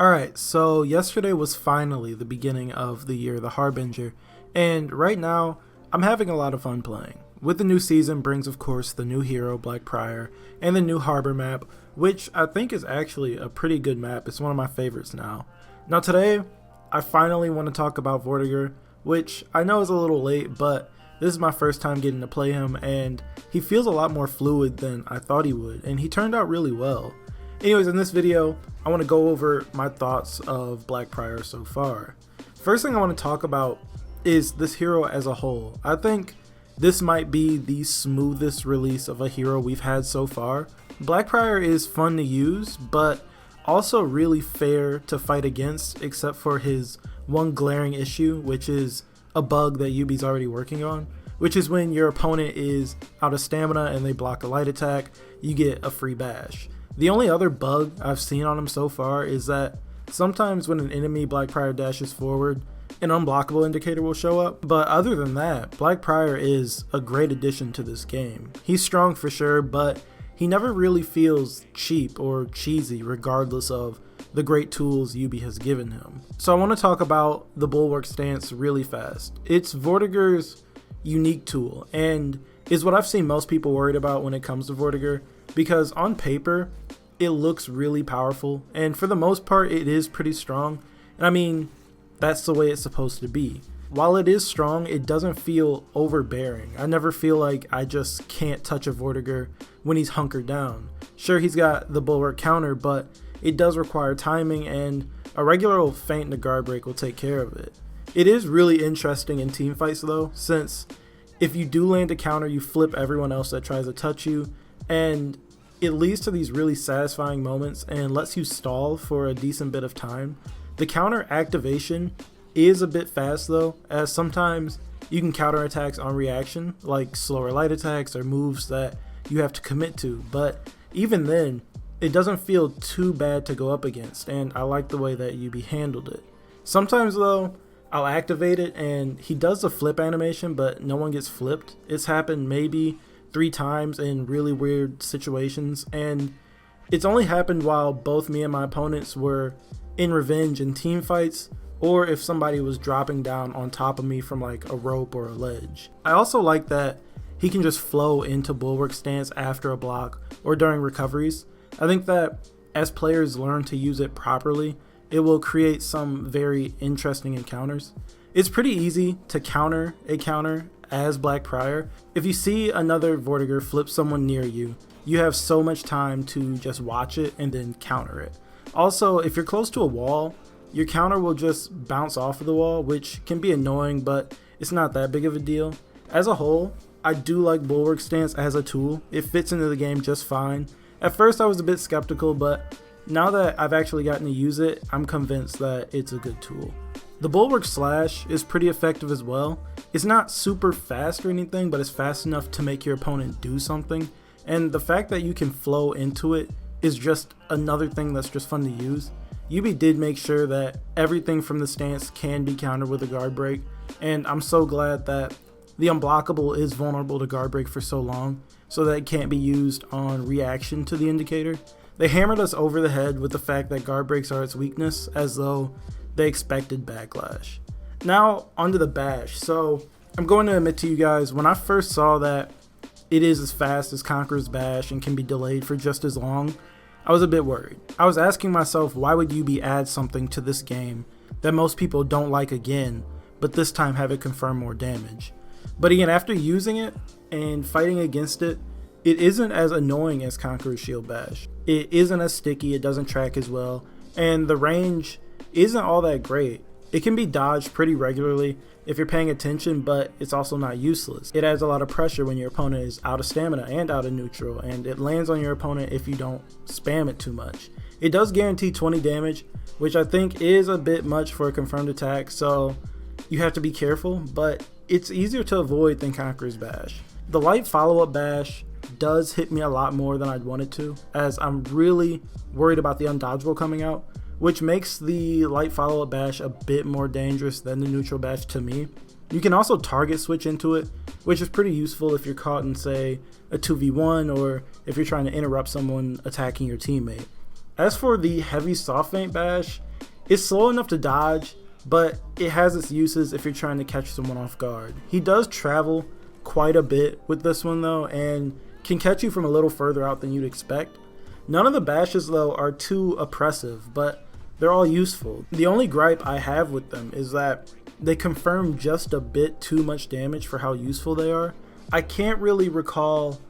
Alright, so yesterday was finally the beginning of the year, the Harbinger, and right now I'm having a lot of fun playing. With the new season brings of course the new hero, Black Prior, and the new Harbor map, which I think is actually a pretty good map. It's one of my favorites now. Now today, I finally want to talk about Vortiger, which I know is a little late, but this is my first time getting to play him, and he feels a lot more fluid than I thought he would, and he turned out really well. Anyways, in this video, I want to go over my thoughts of Black Prior so far. First thing I want to talk about is this hero as a whole. I think this might be the smoothest release of a hero we've had so far. Black Prior is fun to use, but also really fair to fight against, except for his one glaring issue, which is a bug that Yubi's already working on, which is when your opponent is out of stamina and they block a light attack, you get a free bash. The only other bug I've seen on him so far is that sometimes when an enemy Black Prior dashes forward, an unblockable indicator will show up, but other than that, Black Prior is a great addition to this game. He's strong for sure, but he never really feels cheap or cheesy regardless of the great tools Yubi has given him. So I want to talk about the Bulwark stance really fast. It's Vortiger's unique tool and is what I've seen most people worried about when it comes to Vortiger, because on paper it looks really powerful and for the most part it is pretty strong, and I mean that's the way it's supposed to be. While it is strong, it doesn't feel overbearing. I never feel like I just can't touch a Vortiger when he's hunkered down. Sure, he's got the Bulwark counter, but it does require timing, and a regular old feint and a guard break will take care of it. It is really interesting in team fights though, since if you do land a counter, you flip everyone else that tries to touch you, and it leads to these really satisfying moments and lets you stall for a decent bit of time. The counter activation is a bit fast though, as sometimes you can counter attacks on reaction, like slower light attacks or moves that you have to commit to, but even then, it doesn't feel too bad to go up against, and I like the way that Yubi handled it. Sometimes though, I'll activate it and he does the flip animation, but no one gets flipped. It's happened maybe 3 times in really weird situations, and it's only happened while both me and my opponents were in revenge in team fights, or if somebody was dropping down on top of me from like a rope or a ledge. I also like that he can just flow into Bulwark stance after a block or during recoveries. I think that as players learn to use it properly, it will create some very interesting encounters. It's pretty easy to counter a counter as Black Prior. If you see another Vortiger flip someone near you, you have so much time to just watch it and then counter it. Also, if you're close to a wall, your counter will just bounce off of the wall, which can be annoying, but it's not that big of a deal. As a whole, I do like Bulwark stance as a tool. It fits into the game just fine. At first I was a bit skeptical, but now that I've actually gotten to use it, I'm convinced that it's a good tool. The Bulwark slash is pretty effective as well. It's not super fast or anything, but it's fast enough to make your opponent do something, and the fact that you can flow into it is just another thing that's just fun to use. Yubi did make sure that everything from the stance can be countered with a guard break, and I'm so glad that the unblockable is vulnerable to guard break for so long, so that it can't be used on reaction to the indicator. They hammered us over the head with the fact that guard breaks are its weakness, as though they expected backlash. Now onto the bash. So I'm going to admit to you guys, when I first saw that it is as fast as Conqueror's bash and can be delayed for just as long, I was a bit worried. I was asking myself, why would Yubi add something to this game that most people don't like again, but this time have it confirm more damage? But again, after using it and fighting against it, it isn't as annoying as Conqueror's Shield Bash. It isn't as sticky, it doesn't track as well, and the range isn't all that great. It can be dodged pretty regularly if you're paying attention, but it's also not useless. It adds a lot of pressure when your opponent is out of stamina and out of neutral, and it lands on your opponent if you don't spam it too much. It does guarantee 20 damage, which I think is a bit much for a confirmed attack, so you have to be careful, but it's easier to avoid than Conqueror's Bash. The light follow-up bash does hit me a lot more than I'd want it to, as I'm really worried about the undodgeable coming out, which makes the light follow-up bash a bit more dangerous than the neutral bash to me. You can also target switch into it, which is pretty useful if you're caught in, say, a 2v1 or if you're trying to interrupt someone attacking your teammate. As for the heavy soft feint bash, it's slow enough to dodge, but it has its uses if you're trying to catch someone off guard. He does travel quite a bit with this one though, and can catch you from a little further out than you'd expect. None of the bashes though are too oppressive, but they're all useful. The only gripe I have with them is that they confirm just a bit too much damage for how useful they are. I can't really recall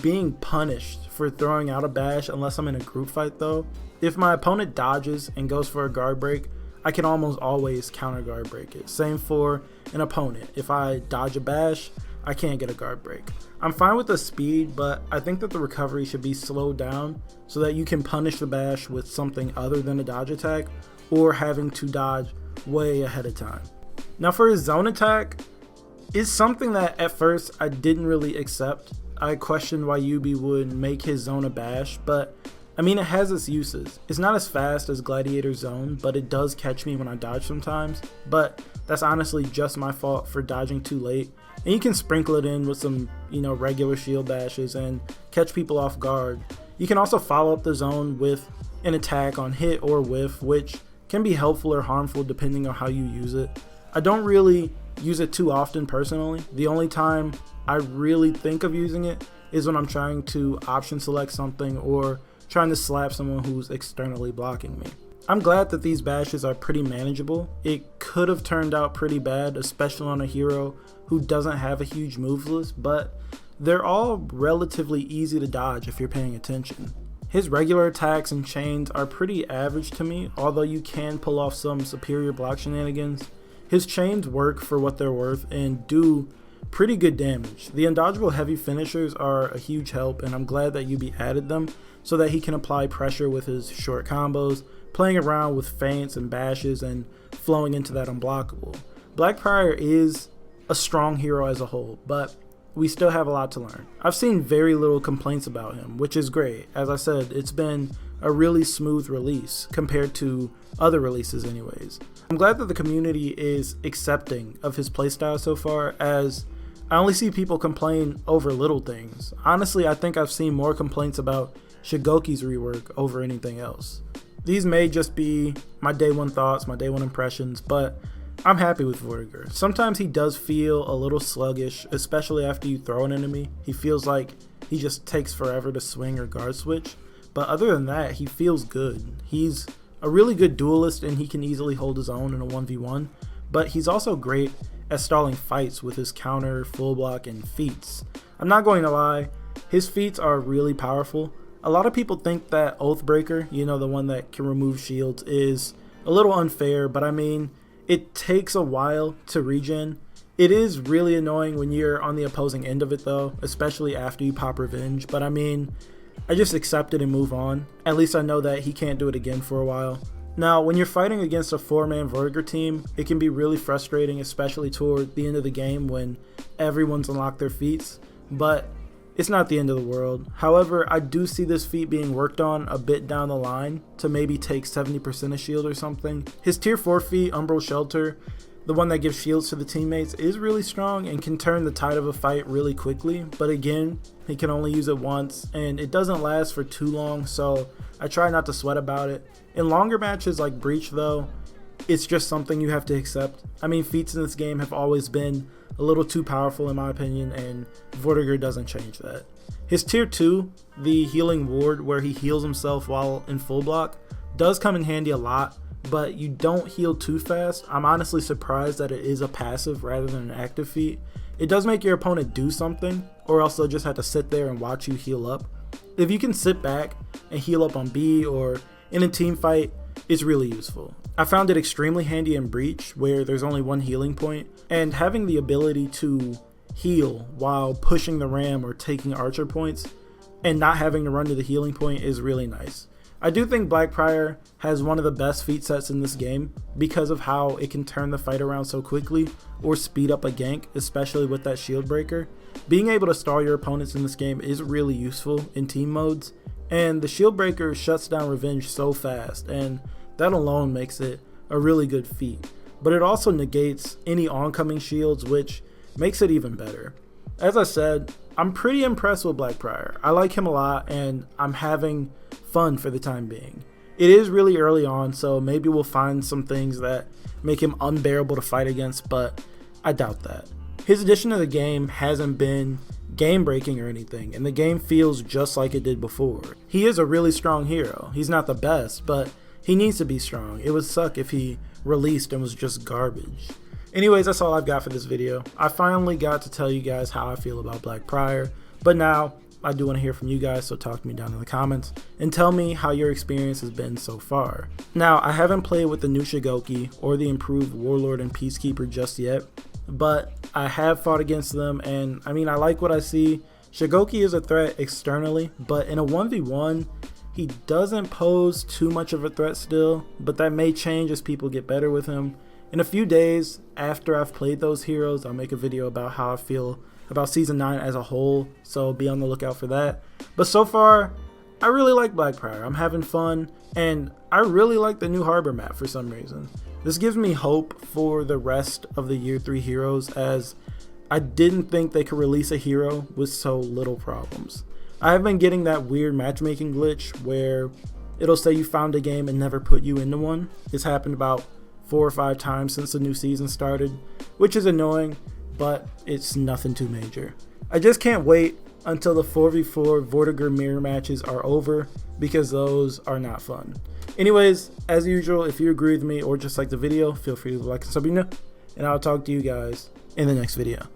being punished for throwing out a bash unless I'm in a group fight though. If my opponent dodges and goes for a guard break, I can almost always counter guard break it. Same for an opponent. If I dodge a bash, I can't get a guard break. I'm fine with the speed, but I think that the recovery should be slowed down so that you can punish the bash with something other than a dodge attack or having to dodge way ahead of time. Now for his zone attack, it's something that at first I didn't really accept. I questioned why Yubi would make his zone a bash, but I mean, it has its uses. It's not as fast as Gladiator's zone, but it does catch me when I dodge sometimes. But that's honestly just my fault for dodging too late. And you can sprinkle it in with some, regular shield bashes and catch people off guard. You can also follow up the zone with an attack on hit or whiff, which can be helpful or harmful depending on how you use it. I don't really use it too often personally. The only time I really think of using it is when I'm trying to option select something or trying to slap someone who's externally blocking me. I'm glad that these bashes are pretty manageable. It could have turned out pretty bad, especially on a hero who doesn't have a huge moves list, but they're all relatively easy to dodge if you're paying attention. His regular attacks and chains are pretty average to me, although you can pull off some superior block shenanigans. His chains work for what they're worth and do pretty good damage. The undodgeable heavy finishers are a huge help, and I'm glad that Yubi added them so that he can apply pressure with his short combos, playing around with feints and bashes and flowing into that unblockable. Black Prior is a strong hero as a whole, but we still have a lot to learn. I've seen very little complaints about him, which is great. As I said, it's been a really smooth release compared to other releases anyways. I'm glad that the community is accepting of his playstyle so far, as I only see people complain over little things. Honestly, I think I've seen more complaints about Shigoki's rework over anything else. These may just be my day one thoughts, my day one impressions, but I'm happy with Vortiger. Sometimes he does feel a little sluggish, especially after you throw an enemy. He feels like he just takes forever to swing or guard switch, but other than that, he feels good. He's a really good duelist and he can easily hold his own in a 1v1, but he's also great at stalling fights with his counter, full block, and feats. I'm not going to lie, his feats are really powerful. A lot of people think that Oathbreaker, the one that can remove shields, is a little unfair, but I mean, it takes a while to regen. It is really annoying when you're on the opposing end of it though, especially after you pop revenge, but I mean, I just accept it and move on. At least I know that he can't do it again for a while. Now, when you're fighting against a 4-man Vortiger team, it can be really frustrating, especially toward the end of the game when everyone's unlocked their feats, but it's not the end of the world. However, I do see this feat being worked on a bit down the line to maybe take 70% of shield or something. His tier 4 feat, Umbral Shelter, the one that gives shields to the teammates, is really strong and can turn the tide of a fight really quickly, but again, he can only use it once and it doesn't last for too long, so I try not to sweat about it. In longer matches like Breach though, it's just something you have to accept. I mean, feats in this game have always been a little too powerful in my opinion, and Vortiger doesn't change that. His tier 2, the healing ward where he heals himself while in full block, does come in handy a lot, but you don't heal too fast. I'm honestly surprised that it is a passive rather than an active feat. It does make your opponent do something, or else they'll just have to sit there and watch you heal up. If you can sit back and heal up on B or in a team fight, it's really useful. I found it extremely handy in Breach where there's only one healing point, and having the ability to heal while pushing the ram or taking archer points and not having to run to the healing point is really nice. I do think Black Prior has one of the best feat sets in this game because of how it can turn the fight around so quickly or speed up a gank, especially with that shield breaker. Being able to stall your opponents in this game is really useful in team modes, and the shield breaker shuts down revenge so fast, and that alone makes it a really good feat. But it also negates any oncoming shields, which makes it even better. As I said, I'm pretty impressed with Black Prior. I like him a lot, and I'm having fun for the time being. It is really early on, so maybe we'll find some things that make him unbearable to fight against, but I doubt that. His addition to the game hasn't been game-breaking or anything, and the game feels just like it did before. He is a really strong hero. He's not the best, but he needs to be strong. It would suck if he released and was just garbage. Anyways, that's all I've got for this video. I finally got to tell you guys how I feel about Black Prior, but now I do want to hear from you guys, so talk to me down in the comments and tell me how your experience has been so far. Now, I haven't played with the new Shigoki or the improved Warlord and Peacekeeper just yet, but I have fought against them, and I mean, I like what I see. Shigoki is a threat externally, but in a 1v1, he doesn't pose too much of a threat still, but that may change as people get better with him. In a few days after I've played those heroes, I'll make a video about how I feel about Season 9 as a whole, so be on the lookout for that. But so far, I really like Black Prior. I'm having fun, and I really like the new Harbor map for some reason. This gives me hope for the rest of the Year 3 heroes, as I didn't think they could release a hero with so little problems. I have been getting that weird matchmaking glitch where it'll say you found a game and never put you into one. It's happened about 4 or 5 times since the new season started, which is annoying, but it's nothing too major. I just can't wait until the 4v4 Vortiger mirror matches are over, because those are not fun. Anyways, as usual, if you agree with me or just like the video, feel free to like and sub, and I'll talk to you guys in the next video.